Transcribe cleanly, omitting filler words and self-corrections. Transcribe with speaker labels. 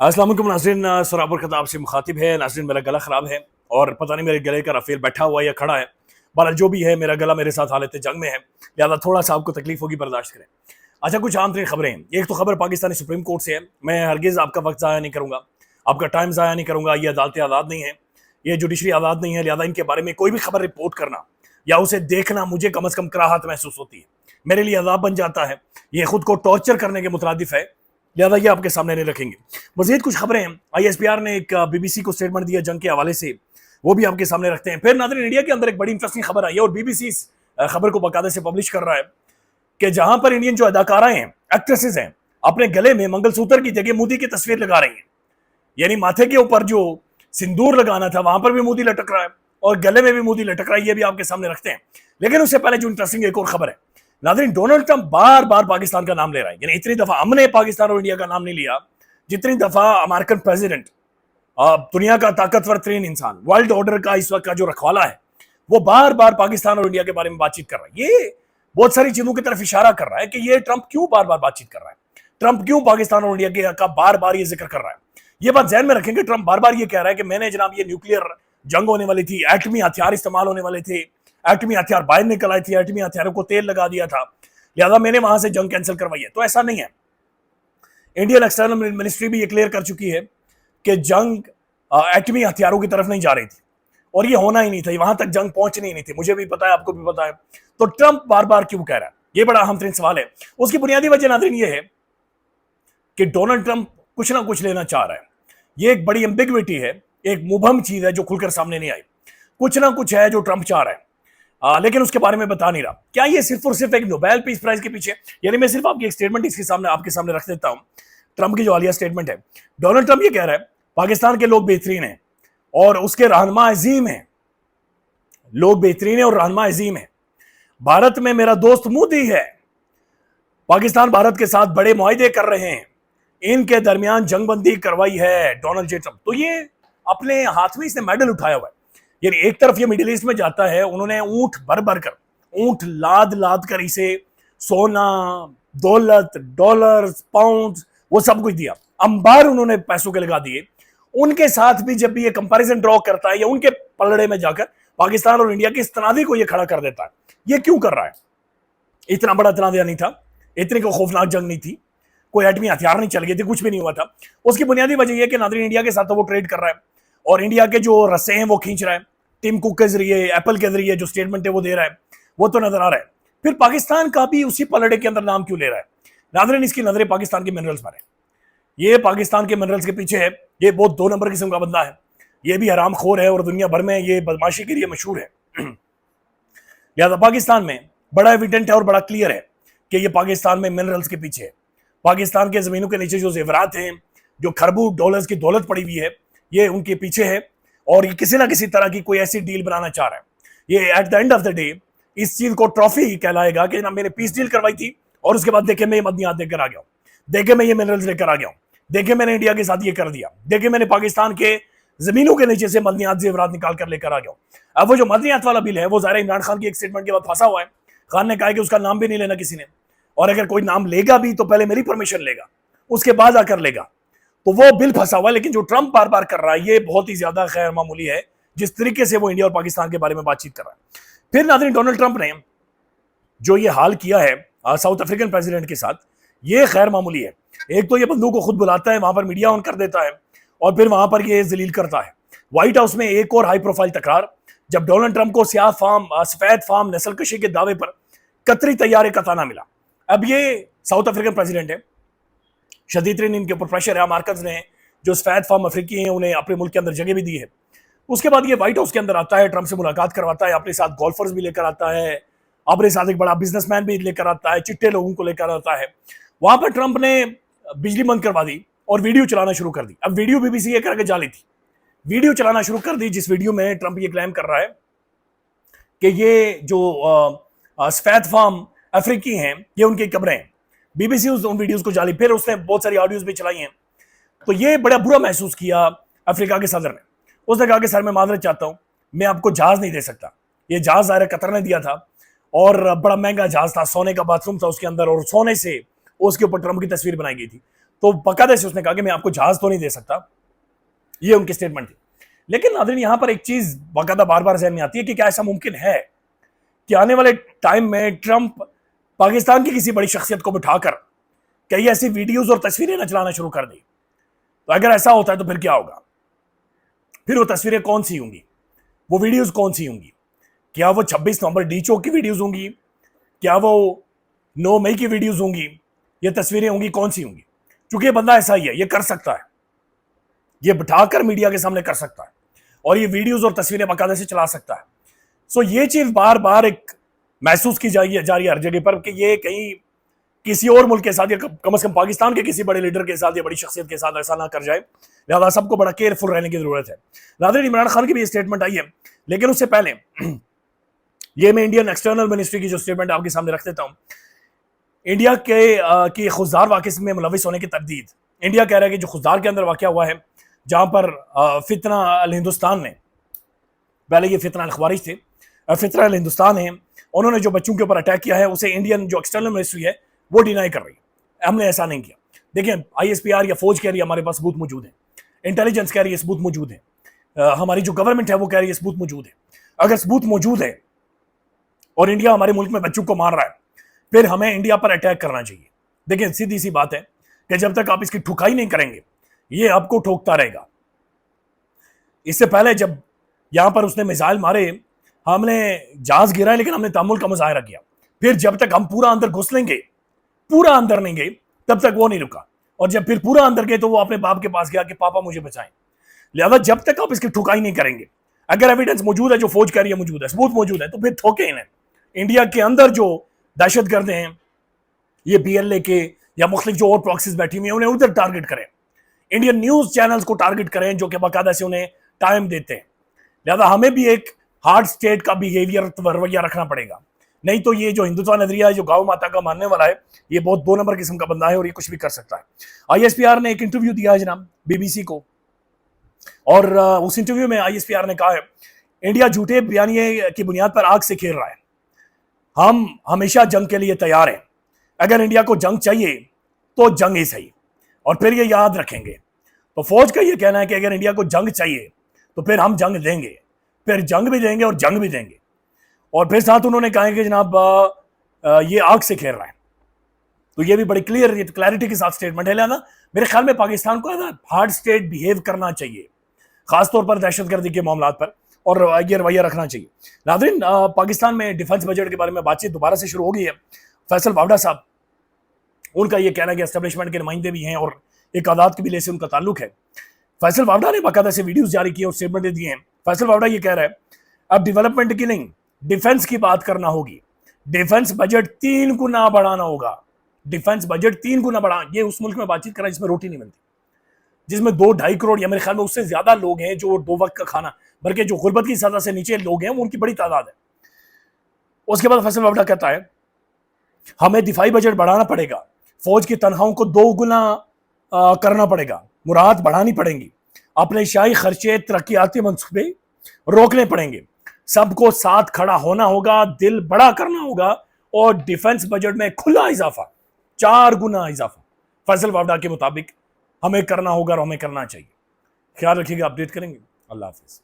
Speaker 1: अस्सलाम वालेकुम नाज़रीन। सराबर खताब से मुखातिब है। नाज़रीन, मेरा गला ख़राब है और पता नहीं मेरे गले का रफ़ेल बैठा हुआ है या खड़ा है। बहरहाल जो भी है, मेरा गला मेरे साथ हालत जंग में है, लिहाजा थोड़ा सा आपको तकलीफ होगी, बर्दाश्त करें। अच्छा, कुछ आम तरीन खबरें हैं। एक तो खबर पाकिस्तानी सुप्रीम कोर्ट से है। मैं हरगिज़ आपका वक्त ज़ाया नहीं करूँगा, आपका टाइम ज़ाया नहीं करूँगा। ये अदालतें आज़ाद नहीं है, ये जुडिशरी आज़ाद नहीं है, लिहाजा इनके बारे में कोई भी खबर रिपोर्ट करना या उसे देखना मुझे कम अज़ कम कराहत महसूस होती है, मेरे लिए अजाब बन जाता है। ये खुद को टॉर्चर करने के मुतरादिफ है, लिहाजा ये आपके सामने नहीं रखेंगे। मजीद कुछ खबरें हैं। ISPR ने एक BBC को स्टेटमेंट दिया जंग के हवाले से, वो भी आपके सामने रखते हैं। फिर नाज़रीन, इंडिया के अंदर एक बड़ी इंटरेस्टिंग खबर आई है और BBC इस खबर को बाकायदे से पब्लिश कर रहा है कि जहां पर इंडियन जो अदाकाराएं हैं, एक्ट्रेसेस हैं, अपने गले में मंगलसूत्र की जगह मोदी की तस्वीर लगा रही हैं। यानी माथे के ऊपर जो सिंदूर लगाना था वहां पर भी मोदी लटक रहा है और गले में भी मोदी लटक रहा है। ये भी आपके सामने रखते हैं। लेकिन उससे पहले जो इंटरेस्टिंग एक और खबर है नाज़रीन, डोनाल्ड ट्रंप बार बार पाकिस्तान का नाम ले रहा है। यानी इतनी दफा हमने पाकिस्तान और इंडिया का नाम नहीं लिया जितनी दफा अमेरिकन प्रेसिडेंट, दुनिया का ताकतवर तरीन इंसान, वर्ल्ड ऑर्डर का इस वक्त का जो रखवाला है, वो बार बार पाकिस्तान और इंडिया के बारे में बातचीत कर रहा है। ये बहुत सारी चीजों की तरफ इशारा कर रहा है कि ये ट्रंप क्यों बार बार बातचीत कर रहा है, ट्रंप क्यों पाकिस्तान और इंडिया के का बार बार ये जिक्र कर रहा है। ये बात ध्यान में रखेंगे, ट्रंप बार बार ये कह रहा है कि मैंने जनाब ये न्यूक्लियर जंग होने वाली थी, एटमी हथियार इस्तेमाल होने वाले थे, एटमी हथियार बाहर निकल आए थे, एटमी हथियारों को तेल लगा दिया था, लिहाजा मैंने वहां से जंग कैंसिल करवाई है। तो ऐसा नहीं है। इंडियन एक्सटर्नल मिनिस्ट्री भी ये क्लियर कर चुकी है कि जंग एटमी हथियारों की तरफ नहीं जा रही थी और ये होना ही नहीं था, वहां तक जंग पहुंचनी ही नहीं थी। मुझे भी पता है, आपको भी पता है। तो ट्रंप बार बार क्यों कह रहा है, ये बड़ा अहम तरीन सवाल है। उसकी बुनियादी वजह नाज़रीन ये है कि डोनाल्ड ट्रंप कुछ ना कुछ लेना चाह रहा है। ये एक बड़ी एम्बिग्विटी है, एक मुबहम चीज है जो खुलकर सामने नहीं आई। कुछ ना कुछ है जो ट्रंप चाह रहा है, लेकिन उसके बारे में बता नहीं रहा। क्या ये सिर्फ और सिर्फ एक नोबेल पीस प्राइज के पीछे? यानी मैं सिर्फ आपकी एक स्टेटमेंट इसके सामने आपके सामने रख देता हूं। ट्रंप की जो हालिया स्टेटमेंट है, डोनाल्ड ट्रंप ये कह रहा है पाकिस्तान के लोग बेहतरीन हैं और उसके रहनुमा अजीम हैं, लोग बेहतरीन है और रहनुमा अजीम है। भारत में मेरा दोस्त मोदी है, पाकिस्तान भारत के साथ बड़े मुआहदे कर रहे हैं, इनके दरमियान जंगबंदी करवाई है डोनाल्ड जे ट्रंप। तो ये अपने हाथ में इसने मेडल उठाया हुआ है। यानी एक तरफ ये मिडिल ईस्ट में जाता है, उन्होंने ऊंट भर भर कर, ऊंट लाद लाद कर इसे सोना, दौलत, डॉलर, पाउंड, वो सब कुछ दिया, अंबार उन्होंने पैसों के लगा दिए। उनके साथ भी जब भी ये कंपैरिजन ड्रॉ करता है या उनके पलड़े में जाकर पाकिस्तान और इंडिया की इस तनाज़ी को ये खड़ा कर देता है। ये क्यों कर रहा है? इतना बड़ा तनाज़ा नहीं था, इतनी कोई खौफनाक जंग नहीं थी, कोई एटमी हथियार नहीं चल गए थे, कुछ भी नहीं हुआ था। उसकी बुनियादी वजह यह कि नाज़रीन इंडिया के साथ तो वो ट्रेड कर रहा है और इंडिया के जो रस्से हैं वो खींच रहा है, टिम कुक के जरिए, एप्पल के जरिए जो स्टेटमेंट है वो दे रहा है, वो तो नजर आ रहा है। फिर पाकिस्तान का भी उसी पलड़े के अंदर नाम क्यों ले रहा है? नाज़रीन, इसकी नजरें पाकिस्तान के मिनरल्स पर है। ये पाकिस्तान के मिनरल्स के पीछे है। ये बहुत 2 नंबर किस्म का बंदा है, ये भी हराम खोर है और दुनिया भर में ये बदमाशी के लिए मशहूर है। लिहाजा पाकिस्तान में बड़ा एविडेंट है और बड़ा क्लियर है कि ये पाकिस्तान में मिनरल्स के पीछे है। पाकिस्तान के जमीनों के नीचे जो जेवरात हैं, जो खरबों डॉलर्स की दौलत पड़ी हुई है, ये उनके पीछे है और ये किसी ना किसी तरह की कोई ऐसी डील बनाना चाह रहा है। ये at the end of the day इस चीज को ट्रॉफी कहलाएगा कि ना मैंने पीस डील करवाई थी और उसके बाद देखे मैं ये मदनियात देकर आ गया हूं, देखे मैं ये मिनरल्स लेकर आ गया हूं, देखे मैंने इंडिया के साथ ये कर दिया, देखे मैंने पाकिस्तान के जमीनों के नीचे से मदनियात जेवरात निकाल कर लेकर आ गया हूं। अब वो जो मदनियात वाला बिल है वो ज़ाहिर इमरान खान की एक स्टेटमेंट के बाद फंसा हुआ है। खान ने कहा कि उसका नाम भी नहीं लेना किसी ने, और अगर कोई नाम लेगा भी तो पहले मेरी परमिशन लेगा, उसके बाद आकर लेगा। तो वो बिल फंसा हुआ है। लेकिन जो ट्रंप बार बार कर रहा है ये बहुत ही ज्यादा गैर मामूली है, जिस तरीके से वो इंडिया और पाकिस्तान के बारे में बातचीत कर रहा है। फिर नाज़रीन, डोनाल्ड ट्रंप ने जो ये हाल किया है साउथ अफ्रीकन प्रेसिडेंट के साथ, ये गैर मामूली है। एक तो ये बंदूक को खुद बुलाता है, वहां पर मीडिया ऑन कर देता है और फिर वहां पर ये जलील करता है। व्हाइट हाउस में एक और हाई प्रोफाइल तकरार, जब डोनाल्ड ट्रंप को सफेद फार्म नस्ल कशी के दावे पर कतरी तैयारे का ताना मिला। अब ये साउथ अफ्रीकन प्रेसिडेंट है, शदीद तरीन इनके ऊपर प्रेशर है। अमेरिकन ने जो सफेद फार्म अफ्रीकी हैं उन्हें अपने मुल्क के अंदर जगह भी दी है। उसके बाद ये व्हाइट हाउस के अंदर आता है, ट्रंप से मुलाकात करवाता है, अपने साथ गोल्फर्स भी लेकर आता है, अपने साथ एक बड़ा बिजनेसमैन भी लेकर आता है, चिट्टे लोगों को लेकर आता है। वहां पर ट्रंप ने बिजली बंद करवा दी और वीडियो चलाना शुरू कर दी। अब वीडियो BBC ये करके जाली थी, वीडियो चलाना शुरू कर दी जिस वीडियो में ट्रंप ये क्लेम कर रहा है कि ये जो सफेद फार्म अफ्रीकी हैं ये उनकी कब्रें हैं। BBC उन वीडियोस को जाली, फिर उसने बहुत सारी ऑडियोज भी चलाई हैं। तो ये बड़ा बुरा महसूस किया अफ्रीका के सदर ने। उसने कहा कि सर मैं माजरत चाहता हूं, मैं आपको जहाज नहीं दे सकता। ये जहाज ज़ाहिर कतर ने दिया था और बड़ा महंगा जहाज था, सोने का बाथरूम था उसके अंदर और सोने से उसके ऊपर ट्रंप की तस्वीर बनाई गई थी। तो बाकायदा से उसने कहा कि मैं आपको जहाज तो नहीं दे सकता, ये उनकी स्टेटमेंट थी। लेकिन नाज़रीन यहां पर एक चीज बाकायदा बार बार जहन में आती है कि क्या ऐसा मुमकिन है कि आने वाले टाइम में ट्रंप पाकिस्तान की किसी बड़ी शख्सियत को बिठाकर कई ऐसी वीडियोज और तस्वीरें न चलाना शुरू कर दी? तो अगर ऐसा होता है तो फिर क्या होगा? फिर वो तस्वीरें कौन सी होंगी, वो वीडियोज कौन सी होंगी? क्या वो 26 नवंबर डी चौक की वीडियोज होंगी? क्या वो 9 मई की वीडियोज होंगी? ये तस्वीरें होंगी, कौन सी होंगी? क्योंकि ये बंदा ऐसा ही है, ये कर सकता है, ये बिठाकर मीडिया के सामने कर सकता है और ये वीडियोज और तस्वीरें बाकायदा से चला सकता है। सो ये चीज बार बार एक महसूस की जा रही है हर जगह पर कि ये कहीं किसी और मुल्क के साथ या कम से कम पाकिस्तान के किसी बड़े लीडर के साथ या बड़ी शख्सियत के साथ ऐसा ना कर जाए। लिहाजा सबको बड़ा केयरफुल रहने की जरूरत है। नाज़रीन इमरान खान की भी स्टेटमेंट आई है, लेकिन उससे पहले ये मैं इंडियन एक्सटर्नल मिनिस्ट्री की जो स्टेटमेंट आपके सामने रख देता हूं। इंडिया के की खुजदार वाक़िस में मुलविस होने की तरदीद। इंडिया कह रहा है कि जो खुजदार के अंदर वाक़या हुआ है, जहां पर फितना अल हिंदुस्तान ने, पहले ये फितना अल ख्वारिज थे, फितना अल हिंदुस्तान है, उन्होंने जो बच्चों के ऊपर अटैक किया है उसे इंडियन जो एक्सटर्नल मिनिस्ट्री है वो डिनाई कर रही है, हमने ऐसा नहीं किया। देखिए ISPR या फौज कह रही है हमारे पास सबूत मौजूद है, इंटेलिजेंस कह रही है सबूत मौजूद है, हमारी जो गवर्नमेंट है वो कह रही है सबूत मौजूद है। अगर सबूत मौजूद है और इंडिया हमारे मुल्क में बच्चों को मार रहा है, फिर हमें इंडिया पर अटैक करना चाहिए। देखिए सीधी सी बात है कि जब तक आप इसकी ठुकाई नहीं करेंगे ये आपको ठोकता रहेगा। इससे पहले जब यहां पर उसने मिसाइल मारे, हमने जहाज गिरा लेकिन हमने तहम्मुल का मुजाहरा किया। फिर जब तक हम पूरा अंदर घुस लेंगे, पूरा अंदर नहीं गए, तब तक वो नहीं रुका। और जब फिर पूरा अंदर गए तो वो अपने बाप के पास गया कि पापा मुझे बचाएं। लिहाजा जब तक आप इसकी ठुकाई नहीं करेंगे, अगर एविडेंस मौजूद है, जो फौज कह रही है मौजूद है, सबूत मौजूद है, तो फिर ठोके इन्हें। इंडिया के अंदर जो दहशतगर्द हैं, ये PLA के या मुख्तलिफ जो और प्रॉक्सीज बैठी हुई हैं, उन्हें उधर टारगेट करें। इंडियन न्यूज चैनल्स को टारगेट करें जो कि बाकायदा से उन्हें टाइम देते हैं। लिहाजा हमें भी एक हार्ड स्टेट का बिहेवियर रवैया रखना पड़ेगा, नहीं तो ये जो हिंदुत्व नजरिया है, जो गाँव माता का मानने वाला है, ये बहुत 2 नंबर किस्म का बंदा है और ये कुछ भी कर सकता है। ISPR ने एक इंटरव्यू दिया है जनाब BBC को, और उस इंटरव्यू में ISPR ने कहा है इंडिया झूठे बयानिए की बुनियाद पर आग से खेल रहा है, हम हमेशा जंग के लिए तैयार हैं, अगर इंडिया को जंग चाहिए तो जंग ही सही, और फिर ये याद रखेंगे। तो फौज का ये कहना है कि अगर इंडिया को जंग चाहिए तो फिर हम जंग देंगे, फिर जंग भी देंगे और जंग भी देंगे। और फिर साथ उन्होंने कहा कि जनाब ये आग से खेल रहा है। तो ये भी बड़ी क्लैरिटी के साथ स्टेटमेंट है। लिहाजा मेरे ख्याल में पाकिस्तान को हार्ड स्टेट बिहेव करना चाहिए, खासतौर पर दहशतगर्दी के मामलों पर, और ये रवैया रखना चाहिए। नाज़रीन पाकिस्तान में डिफेंस बजट के बारे में बातचीत दोबारा से शुरू हो गई है। फैसल वावड़ा साहब, उनका ये कहना है कि एस्टेब्लिशमेंट के नुमाइंदे भी हैं और एक आदात कबीले से उनका ताल्लुक है। फैसल वावड़ा ने बाकायदा से वीडियोस जारी किए और स्टेटमेंट दिए हैं। फैसल वावड़ा ये कह रहा है अब डेवलपमेंट की नहीं, डिफेंस की बात करना होगी, डिफेंस बजट 3 गुना बढ़ाना होगा, डिफेंस बजट 3 गुना बढ़ा। ये उस मुल्क में बातचीत कर रहा है जिसमें रोटी नहीं मिलती, जिसमें 2-2.5 करोड़ या मेरे ख्याल में उससे ज्यादा लोग हैं जो 2 वक्त का खाना, बल्कि जो गुर्बत की सतह से नीचे लोग हैं वो उनकी बड़ी तादाद है। उसके बाद फैसल वावड़ा कहता है हमें दिफाई बजट बढ़ाना पड़ेगा, फौज की तनख्वाहों को 2 गुना करना पड़ेगा, मुराद बढ़ानी पड़ेंगी, अपने शाही खर्चे तरक्याती मंसूबे रोकने पड़ेंगे, सबको साथ खड़ा होना होगा, दिल बड़ा करना होगा, और डिफेंस बजट में खुला इजाफा, 4 गुना इजाफा फैसल वावड़ा के मुताबिक हमें करना होगा और हमें करना चाहिए। ख्याल रखिएगा, अपडेट करेंगे। अल्लाह हाफिज।